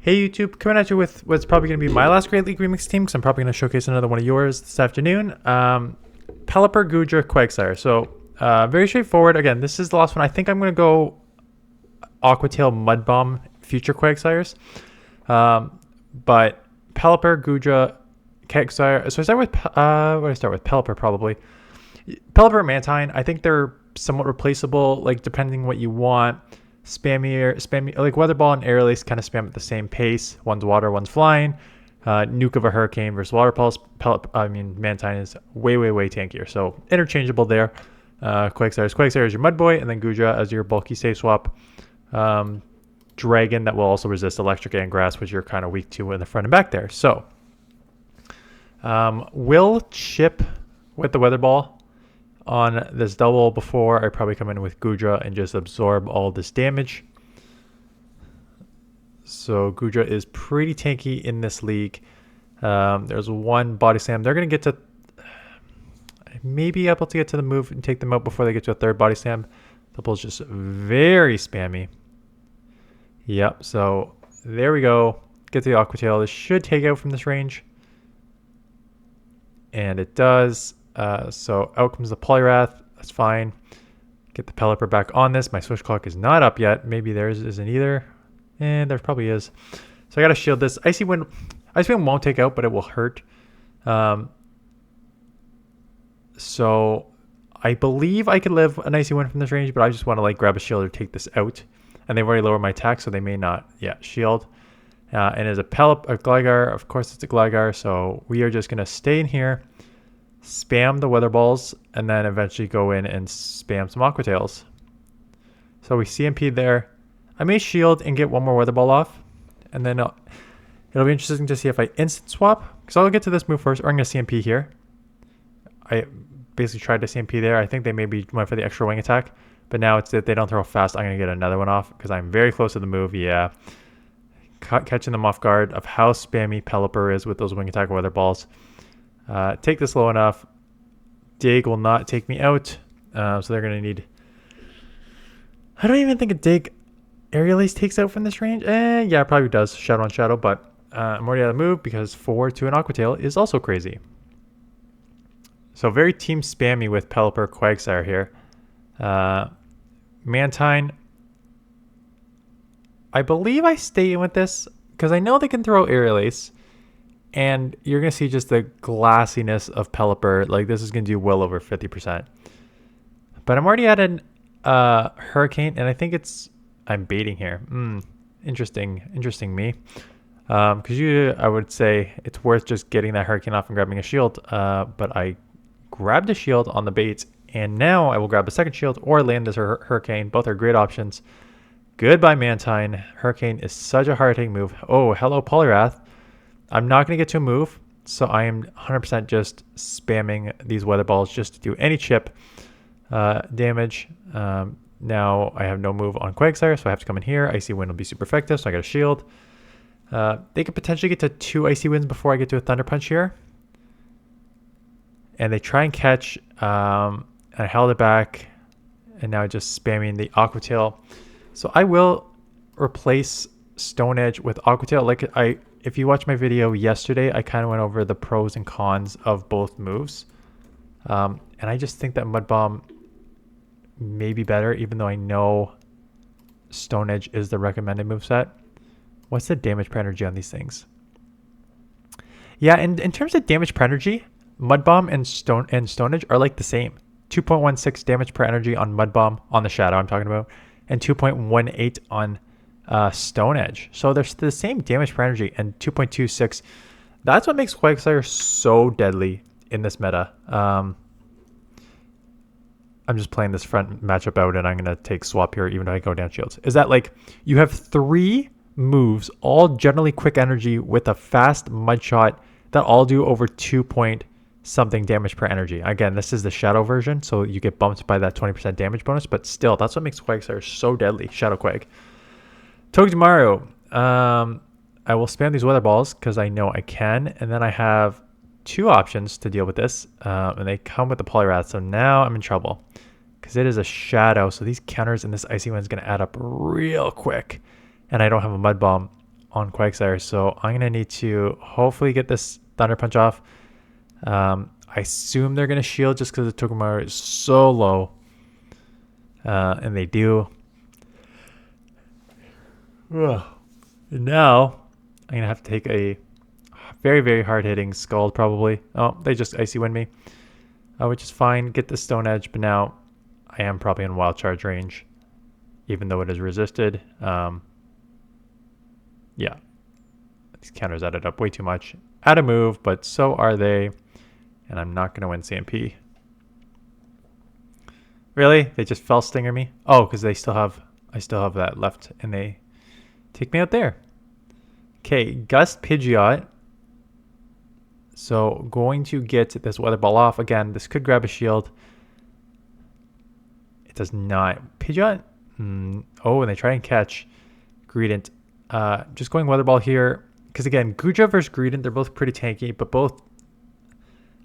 Hey YouTube, coming at you with what's probably going to be my last Great League Remix team because I'm probably going to showcase another one of yours this afternoon. Pelipper, Goodra, Quagsire. So very straightforward. Again, this is the last one. I think I'm going to go Aquatail, Mudbomb, future Quagsires. But Pelipper, Goodra, Quagsire. So I start with, what do I start with? Pelipper probably. Pelipper and Mantine, I think they're somewhat replaceable, like depending what you want. Spammy, like Weather Ball and Air Release kind of spam at the same pace. One's water, one's flying. Nuke of a Hurricane versus Water Pulse. Mantine is way tankier. So interchangeable there. Quagsire is your Mud Boy, and then Goodra as your bulky safe swap. Dragon that will also resist Electric and Grass, which you're kind of weak to in the front and back there. So, will chip with the Weather Ball on this double before I probably come in with Goodra and just absorb all this damage. So Goodra is pretty tanky in this league. There's one Body Slam. They're going to get to maybe able to get to the move and take them out before they get to a third Body Slam. Double is just very spammy. Yep, so there we go. Get the Aquatail. This should take out from this range. And it does. So out comes the Poliwrath. That's fine. Get the Pelipper back on this. My switch clock is not up yet. Maybe theirs isn't either. And there probably is. So I got to shield this. Icy Wind won't take out, but it will hurt. So I believe I could live an Icy Wind from this range, but I just want to like grab a shield or take this out. And they've already lowered my attack, so they may not. Yeah, shield. And as a Gligar, of course it's a Gligar. So we are just going to stay in here. Spam the Weather Balls, and then eventually go in and spam some Aquatails. So we CMP there. I may shield and get one more Weather Ball off, and then it'll be interesting to see if I instant swap, because I'll get to this move first, or I'm going to CMP here. I basically tried to CMP there. I think they maybe went for the extra wing attack, but now it's that they don't throw fast. I'm going to get another one off, because I'm very close to the move. Yeah, catching them off guard of how spammy Pelipper is with those wing attack Weather Balls. Take this low enough. Dig will not take me out. So they're going to need... I don't even think a Dig Air Release takes out from this range. Yeah, it probably does. Shadow on Shadow. But I'm already out of the move because 4 to an Aquatail is also crazy. So very team spammy with Pelipper, Quagsire here. Mantine. I believe I stay in with this because I know they can throw Air Release. And you're going to see just the glassiness of Pelipper. Like, this is going to do well over 50%. But I'm already at an Hurricane, and I think it's... I'm baiting here. Interesting me. Because I would say it's worth just getting that Hurricane off and grabbing a shield. But I grabbed a shield on the baits, and now I will grab a second shield or land this Hurricane. Both are great options. Goodbye, Mantine. Hurricane is such a hard-hitting move. Oh, hello, Poliwrath. I'm not going to get to a move, so I am 100% just spamming these Weather Balls just to do any chip damage. Now I have no move on Quagsire, so I have to come in here. Icy Wind will be super effective, so I got a shield. They could potentially get to 2 Icy Winds before I get to a Thunder Punch here. And they try and catch. I held it back, and now just spamming the Aquatail. So I will replace Stone Edge with Aquatail. If you watched my video yesterday, I kind of went over the pros and cons of both moves. And I just think that Mud Bomb may be better, even though I know Stone Edge is the recommended moveset. What's the damage per energy on these things? Yeah, and in terms of damage per energy, Mud Bomb and Stone Edge are like the same. 2.16 damage per energy on Mud Bomb, on the Shadow I'm talking about, and 2.18 on Stone Edge. So there's the same damage per energy and 2.26. That's what makes Quagsire so deadly in this meta. I'm just playing this front matchup out, and I'm going to take swap here even if I go down shields. Is that like you have 3 moves, all generally quick energy with a fast mud shot that all do over 2 point something damage per energy. Again, this is the Shadow version, so you get bumped by that 20% damage bonus, but still, that's what makes Quagsire so deadly. Shadow Quag. Togedemaru. I will spam these Weather Balls because I know I can. And then I have 2 options to deal with this. And they come with the Poliwrath. So now I'm in trouble. because it is a shadow. So these counters and this Icy Wind is going to add up real quick. And I don't have a Mud Bomb. on Quagsire, so I'm going to need to hopefully get this Thunder Punch off. I assume they're going to shield just because the Togedemaru is so low. And they do. Ugh. Now, I'm going to have to take a very, very hard-hitting Scald probably. Oh, they just Icy Wind me. Which is fine. Get the Stone Edge, but now I am probably in Wild Charge range. Even though it is resisted. Yeah. These counters added up way too much. Add a move, but so are they. And I'm not going to win CMP. Really? They just fell Stinger me? Oh, because I still have that left, and they take me out there. Okay, Gust Pidgeot. So going to get this Weather Ball off. Again, this could grab a shield. It does not. Pidgeot? Oh, and they try and catch Greedent. Just going Weather Ball here. Because again, Goodra versus Greedent, they're both pretty tanky, but both...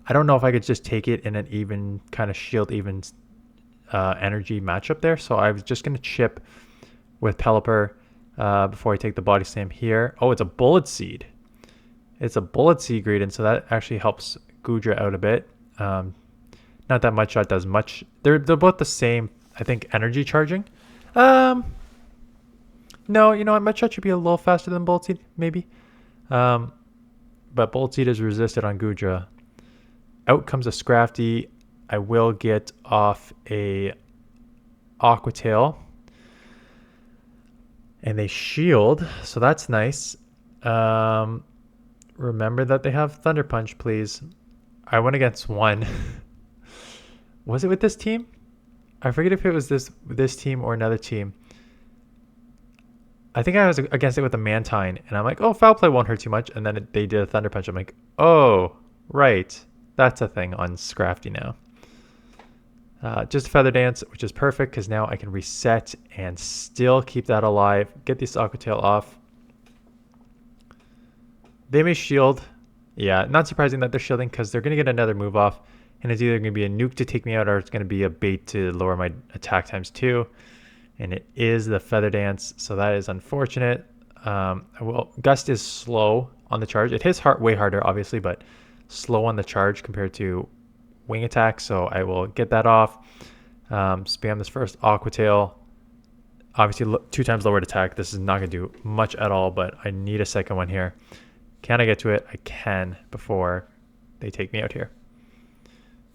I don't know if I could just take it in an even kind of shield, even energy matchup there. So I was just going to chip with Pelipper before I take the Body Slam here. Oh, it's a Bullet Seed. It's a Bullet Seed Greedent, so that actually helps Goodra out a bit. Not that Mud Shot does much. They're both the same, I think, energy charging. No, you know what? Mud Shot should be a little faster than Bullet Seed, maybe. But Bullet Seed is resisted on Goodra. Out comes a Scrafty. I will get off a Aqua Tail. And they shield, so that's nice. Remember that they have Thunder Punch, please. I went against one. Was it with this team? I forget if it was this team or another team. I think I was against it with a Mantine, and I'm like, oh, Foul Play won't hurt too much. And then they did a Thunder Punch. I'm like, oh, right. That's a thing on Scrafty now. Just Feather Dance, which is perfect because now I can reset and still keep that alive. Get this Aqua Tail off. They may shield. Yeah, not surprising that they're shielding because they're going to get another move off. And it's either going to be a nuke to take me out or it's going to be a bait to lower my attack times 2. And it is the Feather Dance, so that is unfortunate. Gust is slow on the charge. It hits way harder, obviously, but slow on the charge compared to Wing Attack, so I will get that off. Spam this first Aqua Tail. Obviously, 2 times lowered attack. This is not going to do much at all, but I need a second one here. Can I get to it? I can before they take me out here.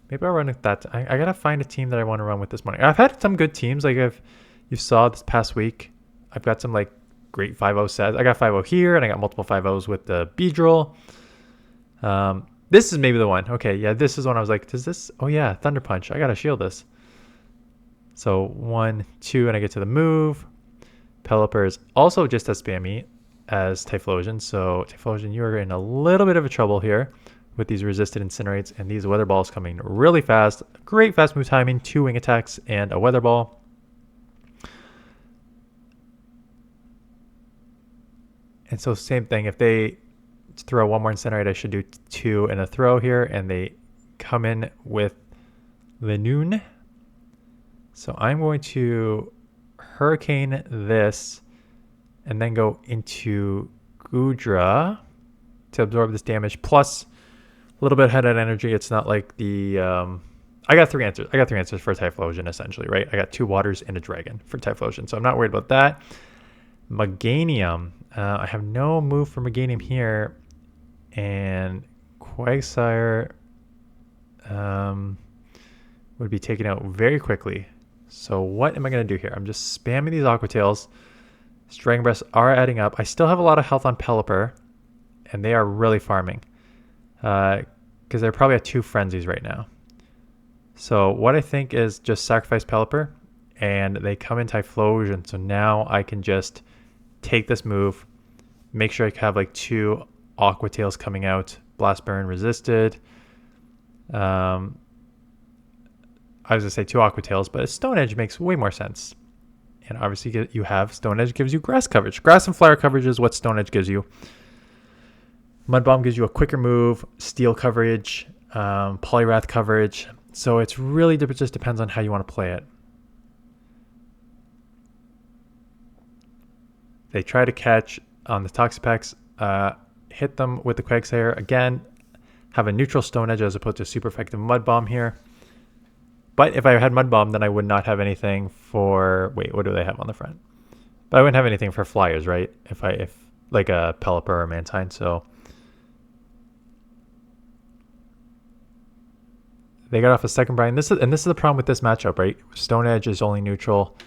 Maybe I'll run with that. I got to find a team that I want to run with this morning. I've had some good teams. Like you saw this past week, I've got some like great 5-0 sets. I got 5-0 here, and I got multiple 5-0s with the Beedrill. This is maybe the one. Okay, yeah, this is one I was like, does this... Oh, yeah, Thunder Punch. I got to shield this. So 1, 2, and I get to the move. Pelipper is also just as spammy as Typhlosion. So Typhlosion, you're in a little bit of a trouble here with these resisted Incinerates and these Weather Balls coming really fast. Great fast move timing, 2 Wing Attacks and a Weather Ball. And so same thing, if they throw 1 more Incinerate, I should do 2 in a throw here, and they come in with Linoone. So I'm going to Hurricane this and then go into Goodra to absorb this damage, plus a little bit head-on energy. It's not like the... I got 3 answers. I got 3 answers for Typhlosion, essentially, right? I got 2 waters and a dragon for Typhlosion, so I'm not worried about that. Meganium. I have no move for Meganium here, and Quagsire would be taken out very quickly. So what am I going to do here? I'm just spamming these Aqua Tails. Dragon Breaths are adding up. I still have a lot of health on Pelipper, and they are really farming because they're probably at 2 Frenzies right now. So what I think is just sacrifice Pelipper, and they come in Typhlosion. So now I can just take this move, make sure I have like 2 Aqua Tails coming out, Blast Burn resisted. I was going to say 2 Aqua Tails, but Stone Edge makes way more sense. And obviously you have Stone Edge gives you grass coverage. Grass and Flower coverage is what Stone Edge gives you. Mud Bomb gives you a quicker move, Steel coverage, Poliwrath coverage. So it's really just depends on how you want to play it. They try to catch on the Toxapex. Hit them with the Quagsire again. Have a neutral Stone Edge as opposed to a super effective Mud Bomb here. But if I had Mud Bomb, then I would not have anything for... Wait, what do they have on the front? But I wouldn't have anything for flyers, right? If like a Pelipper or a Mantine, so... They got off a second Brian. This is the problem with this matchup, right? Stone Edge is only neutral.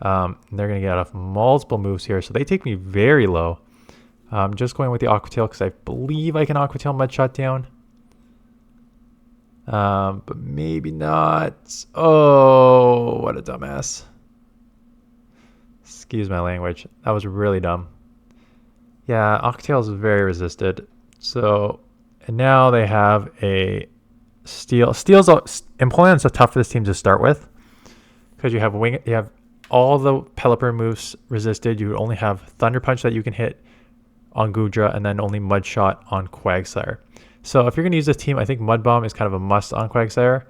They're going to get off multiple moves here, so they take me very low. Just going with the Aqua Tail because I believe I can Aqua Tail Mud Shot down. But maybe not. Oh, what a dumbass. Excuse my language. That was really dumb. Yeah, Aqua Tail is very resisted. So, and now they have a Steel. Empoleon's so tough for this team to start with because you have all the Pelipper moves resisted. You only have Thunder Punch that you can hit on Goodra, and then only Mud Shot on Quagsire. So if you're going to use this team, I think Mud Bomb is kind of a must on Quagsire.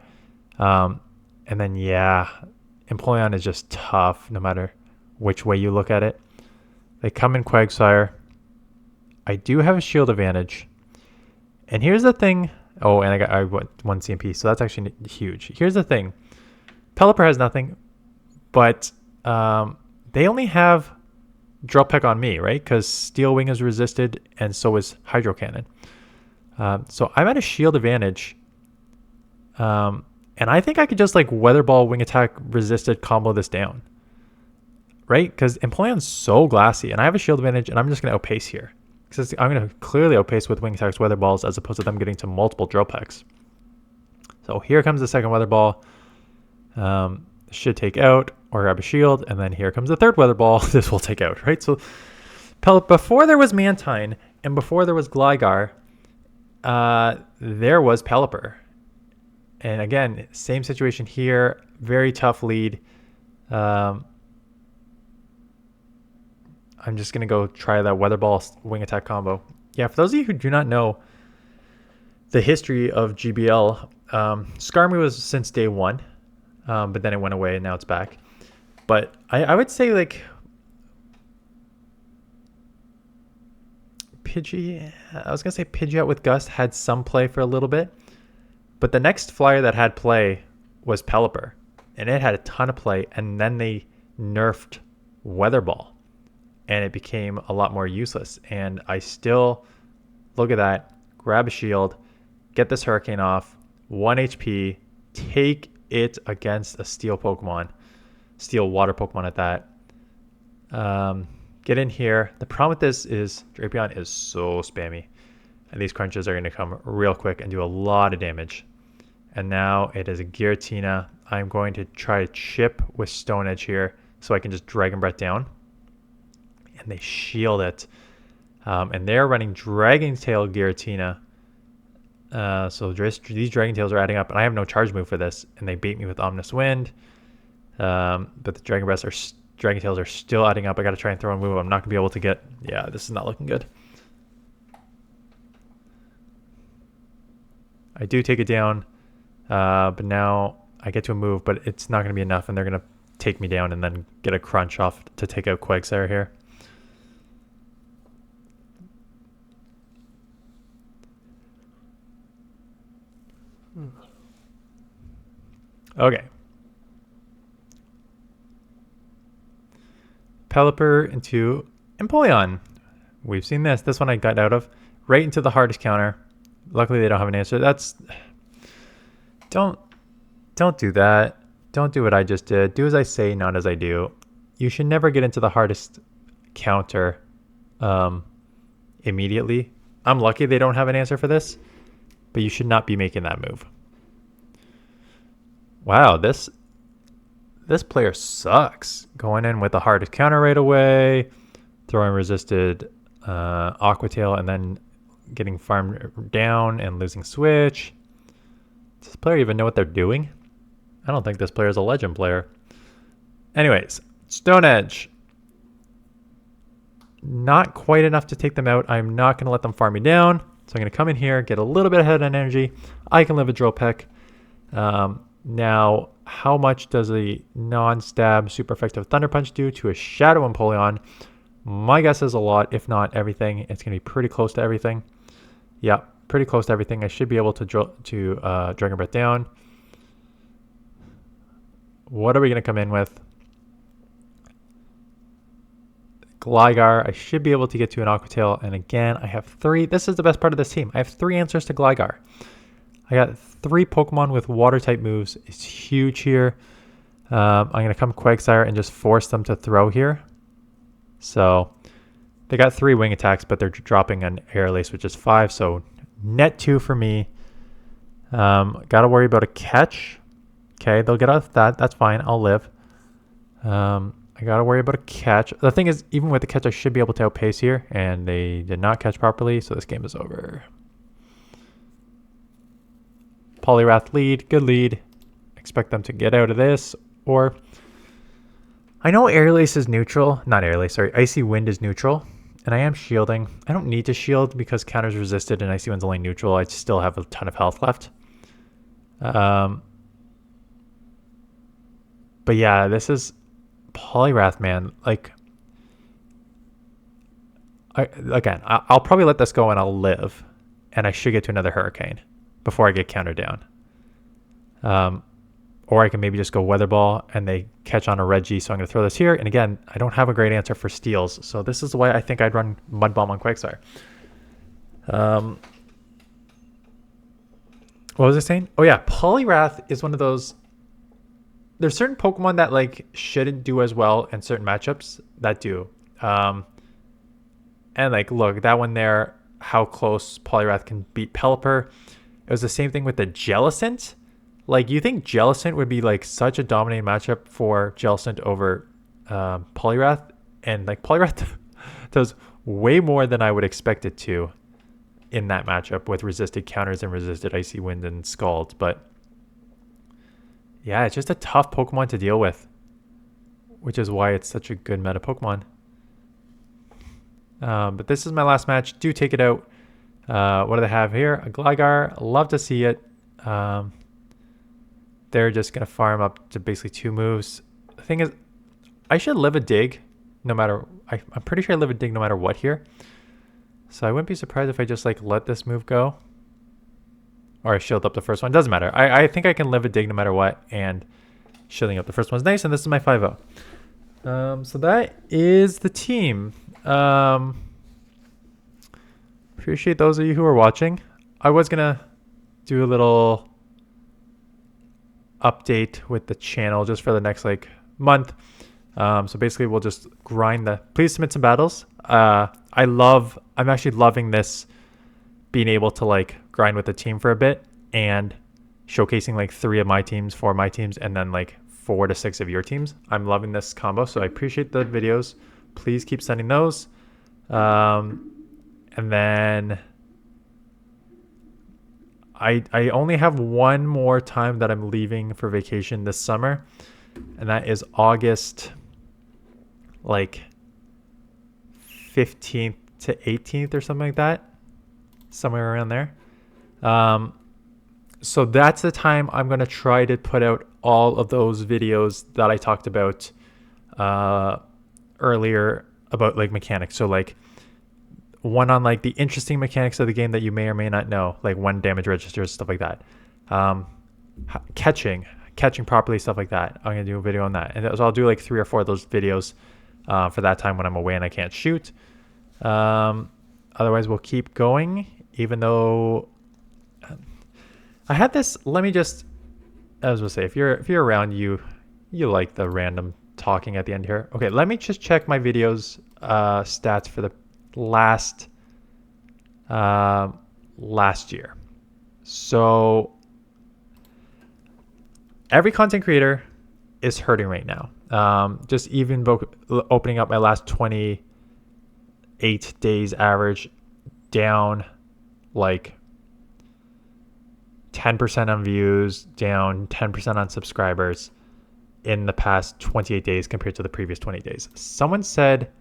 And then, yeah, Empoleon is just tough no matter which way you look at it. They come in Quagsire. I do have a shield advantage. And here's the thing. Oh, and I won 1 CMP, so that's actually huge. Here's the thing. Pelipper has nothing, but they only have Drill Peck on me, right? Because Steel Wing is resisted, and so is Hydro Cannon. So I'm at a shield advantage. And I think I could just like Weather Ball, Wing Attack, resisted combo this down. Right? Because Empoleon's so glassy, and I have a shield advantage, and I'm just going to outpace here. Because I'm going to clearly outpace with Wing Attacks, Weather Balls, as opposed to them getting to multiple Drill Pecks. So here comes the second Weather Ball. Should take out or grab a shield, and then here comes the third Weather Ball. This will take out, right? So before there was Mantine and before there was Gligar, there was Pelipper. And again, same situation here. Very tough lead. I'm just going to go try that Weather Ball Wing Attack combo. Yeah, for those of you who do not know the history of GBL, Skarmory was since day one, but then it went away and now it's back. But I would say like Pidgeot with Gust had some play for a little bit, but the next flyer that had play was Pelipper, and it had a ton of play, and then they nerfed Weather Ball. And it became a lot more useless. And I still look at that, grab a shield, get this Hurricane off, 1 HP, take it against a Steel Pokemon, Steel Water Pokemon at that. Get in here. The problem with this is Drapion is so spammy. And these crunches are going to come real quick and do a lot of damage. And now it is a Giratina. I'm going to try to chip with Stone Edge here so I can just Dragon Breath down. And they shield it. And they're running Dragon Tail Giratina. So these Dragon Tails are adding up. And I have no charge move for this. And they bait me with Omnis Wind. But the Dragon Tails are still adding up. I got to try and throw a move I'm not going to be able to get. Yeah, this is not looking good. I do take it down. But now I get to a move. But it's not going to be enough. And they're going to take me down and then get a crunch off to take out Quagsire here. Okay. Pelipper into Empoleon. We've seen this. This one I got out of. Right into the hardest counter. Luckily they don't have an answer. Don't do that. Don't do what I just did. Do as I say, not as I do. You should never get into the hardest counter immediately. I'm lucky they don't have an answer for this, but you should not be making that move. Wow, this player sucks. Going in with the hardest counter right away, throwing resisted Aqua Tail, and then getting farmed down and losing switch. Does this player even know what they're doing? I don't think this player is a legend player. Anyways, Stone Edge. Not quite enough to take them out. I'm not going to let them farm me down. So I'm going to come in here, get a little bit ahead on energy. I can live a Drill Peck. Now, how much does a non-stab super effective Thunder Punch do to a Shadow Empoleon? My guess is a lot, if not everything. It's going to be pretty close to everything. Yeah, pretty close to everything. I should be able to Dragon Breath down. What are we going to come in with? Gligar. I should be able to get to an Aqua Tail. And again, I have 3. This is the best part of this team. I have 3 answers to Gligar. I got 3 Pokemon with water type moves. It's huge here. I'm going to come Quagsire and just force them to throw here. So they got 3 wing attacks, but they're dropping an Air Lace, which is 5. So net 2 for me. Got to worry about a catch. Okay, they'll get off that. That's fine. I'll live. I got to worry about a catch. The thing is, even with the catch, I should be able to outpace here. And they did not catch properly, so this game is over. Poliwrath lead. Good lead. Expect them to get out of this. Or I know Air Lace is neutral. Not Air Lace, sorry. Icy Wind is neutral. And I am shielding. I don't need to shield because counter's resisted and Icy Wind's only neutral. I still have a ton of health left. But yeah, this is Poliwrath, man. Like, I'll probably let this go and I'll live. And I should get to another Hurricane before I get countered down. Or I can maybe just go Weather Ball and they catch on a Reggie. So I'm going to throw this here. And again, I don't have a great answer for steals. So this is why I think I'd run Mud Bomb on Quagsire. What was I saying? Oh yeah, Poliwrath is one of those. There's certain Pokemon that like shouldn't do as well in certain matchups that do. And like, look, that one there, how close Poliwrath can beat Pelipper. It was the same thing with the Jellicent. Like, you think Jellicent would be like such a dominating matchup for Jellicent over Poliwrath, and like Poliwrath does way more than I would expect it to in that matchup with resisted counters and resisted Icy Wind and Scald. But yeah, it's just a tough Pokemon to deal with, which is why it's such a good meta Pokemon. But this is my last match. Do take it out. What do they have here? A Gligar. Love to see it. They're just going to farm up to basically 2 moves. The thing is, I should live a dig no matter... I'm pretty sure I live a dig no matter what here. So I wouldn't be surprised if I just like let this move go. Or I shield up the first one. Doesn't matter. I think I can live a dig no matter what. And shielding up the first one's nice. And this is my 5-0. So that is the team. Appreciate those of you who are watching. I was going to do a little update with the channel just for the next like month. So basically we'll just grind the... Please submit some battles. I'm actually loving this, being able to like grind with the team for a bit and showcasing like 3 of my teams, 4 of my teams, and then like 4 to 6 of your teams. I'm loving this combo, so I appreciate the videos. Please keep sending those. And then I only have one more time that I'm leaving for vacation this summer, and that is August like 15th to 18th or something like that, somewhere around there. So that's the time I'm going to try to put out all of those videos that I talked about earlier about like mechanics. So like one on like the interesting mechanics of the game that you may or may not know, like when damage registers, stuff like that. Catching properly, stuff like that. I'm going to do a video on that. And so I'll do like 3 or 4 of those videos for that time when I'm away and I can't shoot. Otherwise we'll keep going, even though I had this. Let me just, I was going to say, if you're around, you like the random talking at the end here. Okay, let me just check my videos stats for the last year. So every content creator is hurting right now. Just even opening up my last 28 days average, down like 10% on views, down 10% on subscribers in the past 28 days compared to the previous 20 days. Someone said,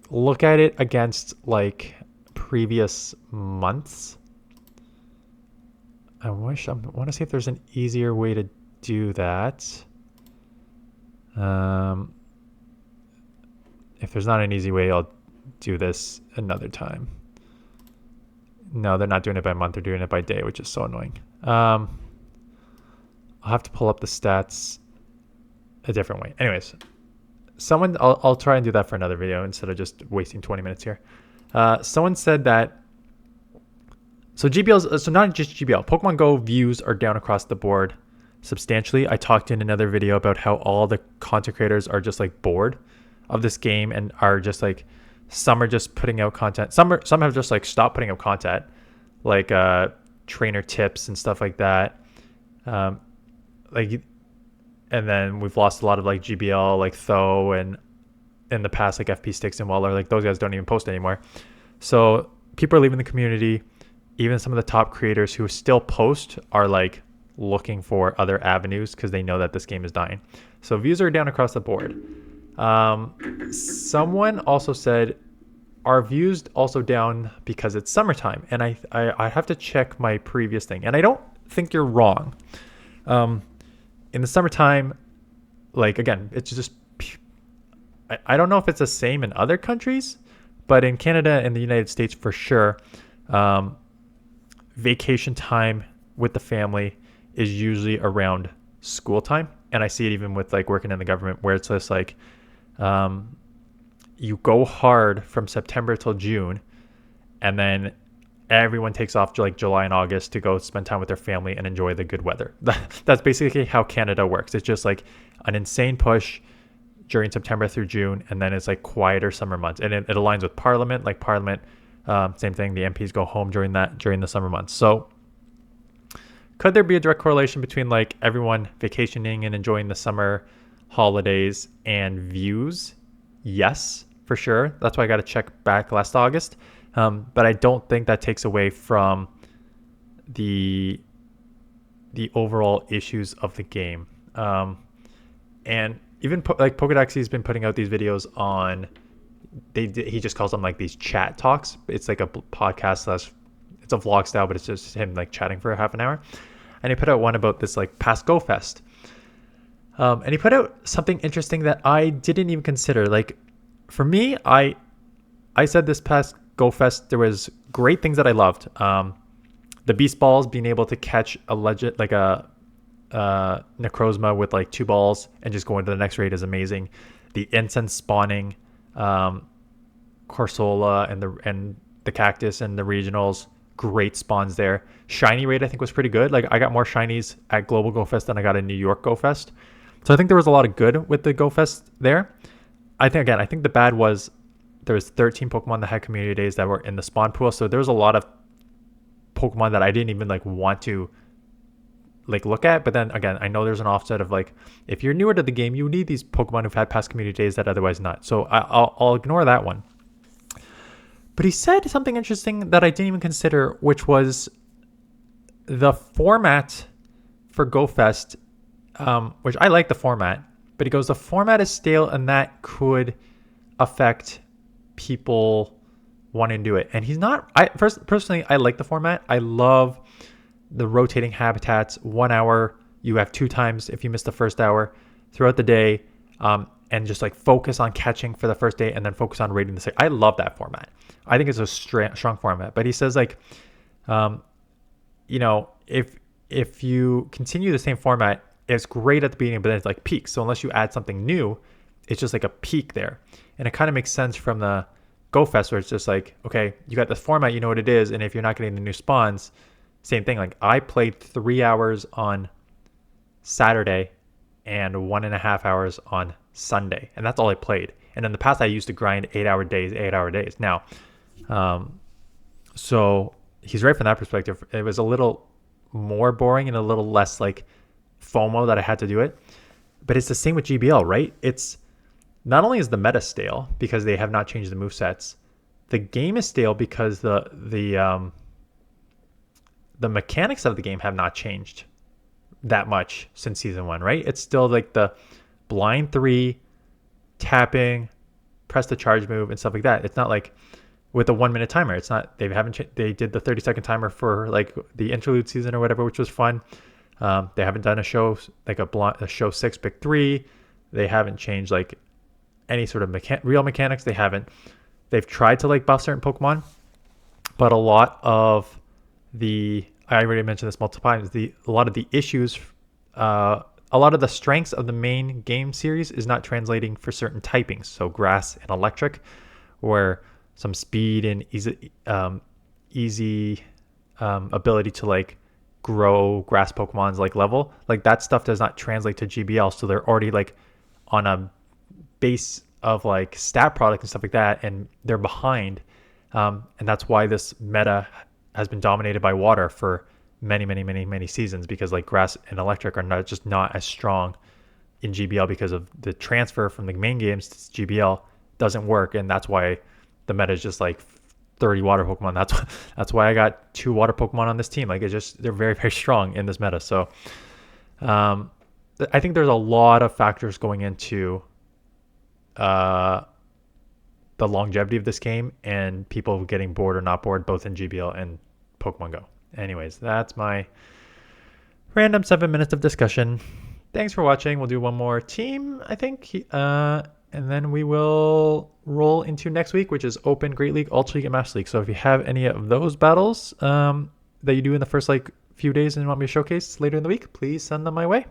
look at it against like previous months. I want to see if there's an easier way to do that. If there's not an easy way, I'll do this another time. No, they're not doing it by month. They're doing it by day, which is so annoying. I'll have to pull up the stats a different way. Anyways, I'll try and do that for another video instead of just wasting 20 minutes here. Someone said that, so not just GBL, Pokemon Go views are down across the board substantially. I talked in another video about how all the content creators are just like bored of this game and are just like, some are just putting out content. Some have just like stopped putting out content, like trainer tips and stuff like that. And then we've lost a lot of like GBL, like Tho, and in the past like FP Sticks and Waller, like those guys don't even post anymore. So people are leaving the community. Even some of the top creators who still post are like looking for other avenues because they know that this game is dying. So views are down across the board. Someone also said, are views also down because it's summertime? And I have to check my previous thing. And I don't think you're wrong. In the summertime, like, again, it's just, I don't know if it's the same in other countries, but in Canada and the United States for sure, vacation time with the family is usually around school time. And I see it even with like working in the government, where it's just like, you go hard from September till June, and then everyone takes off like July and August to go spend time with their family and enjoy the good weather. That's basically how Canada works. It's just like an insane push during September through June, and then it's like quieter summer months. And it aligns with Parliament. Like Parliament, same thing. The MPs go home during the summer months. So could there be a direct correlation between like everyone vacationing and enjoying the summer holidays and views? Yes, for sure. That's why I got to check back last August. But I don't think that takes away from the overall issues of the game. And even like Poke Daxi has been putting out these videos on, he just calls them like these chat talks. It's like a podcast it's a vlog style, but it's just him like chatting for half an hour. And he put out one about this like past Go Fest. And he put out something interesting that I didn't even consider. Like for me, I said this past Go Fest, there was great things that I loved. The beast balls, being able to catch a Necrozma with like 2 balls and just going to the next raid is amazing. The incense spawning, Corsola and the cactus and the regionals, great spawns there. Shiny raid I think was pretty good. Like I got more shinies at Global Go Fest than I got in New York Go Fest. So I think there was a lot of good with the Go Fest there. I think the bad was there was 13 Pokemon that had community days that were in the spawn pool. So there was a lot of Pokemon that I didn't even like want to like look at. But then again, I know there's an offset of like, if you're newer to the game, you need these Pokemon who've had past community days that otherwise not. So I'll ignore that one. But he said something interesting that I didn't even consider, which was the format for Go Fest, which I like the format, but he goes, the format is stale and that could affect people wanting to do it. And he's not, personally, I like the format. I love the rotating habitats. 1 hour, you have 2 times if you miss the first hour throughout the day, and just like focus on catching for the first day and then focus on raiding the second. I love that format. I think it's a strong format. But he says like, if you continue the same format, it's great at the beginning, but then it's like peaks. So unless you add something new, it's just like a peak there. And it kind of makes sense from the Go Fest, where it's just like, okay, you got this format, you know what it is. And if you're not getting the new spawns, same thing. Like I played 3 hours on Saturday and 1.5 hours on Sunday. And that's all I played. And in the past, I used to grind 8-hour days. Now, so he's right from that perspective. It was a little more boring and a little less like FOMO that I had to do it. But it's the same with GBL, right? It's not only is the meta stale because they have not changed the movesets, the game is stale because the mechanics of the game have not changed that much since season 1, right? It's still like the blind 3, tapping, press the charge move and stuff like that. It's not like with a 1 minute timer. It's not, they did the 30-second timer for like the interlude season or whatever, which was fun. They haven't done a show like a show 6 pick 3. They haven't changed like any sort of real mechanics. They haven't. They've tried to like buff certain Pokemon, but a lot of I already mentioned this multiple times, a lot of the issues, a lot of the strengths of the main game series is not translating for certain typings. So grass and electric, where some speed and easy ability to like grow grass Pokemon's like level, like that stuff does not translate to GBL. So they're already like on a base of like stat product and stuff like that, and they're behind. And that's why this meta has been dominated by water for many seasons, because like grass and electric are not as strong in GBL because of the transfer from the main games to GBL doesn't work, and that's why the meta is just like 30 water Pokemon. That's why I got 2 water Pokemon on this team. Like they're very strong in this meta. So I think there's a lot of factors going into the longevity of this game and people getting bored or not bored, both in GBL and Pokemon Go. Anyways, that's my random 7 minutes of discussion. Thanks for watching. We'll do one more team, I think, and then we will roll into next week, which is Open, Great League, Ultra League, and Master League. So if you have any of those battles that you do in the first like few days and want me to showcase later in the week, please send them my way.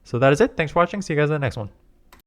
So that is it. Thanks for watching. See you guys in the next one.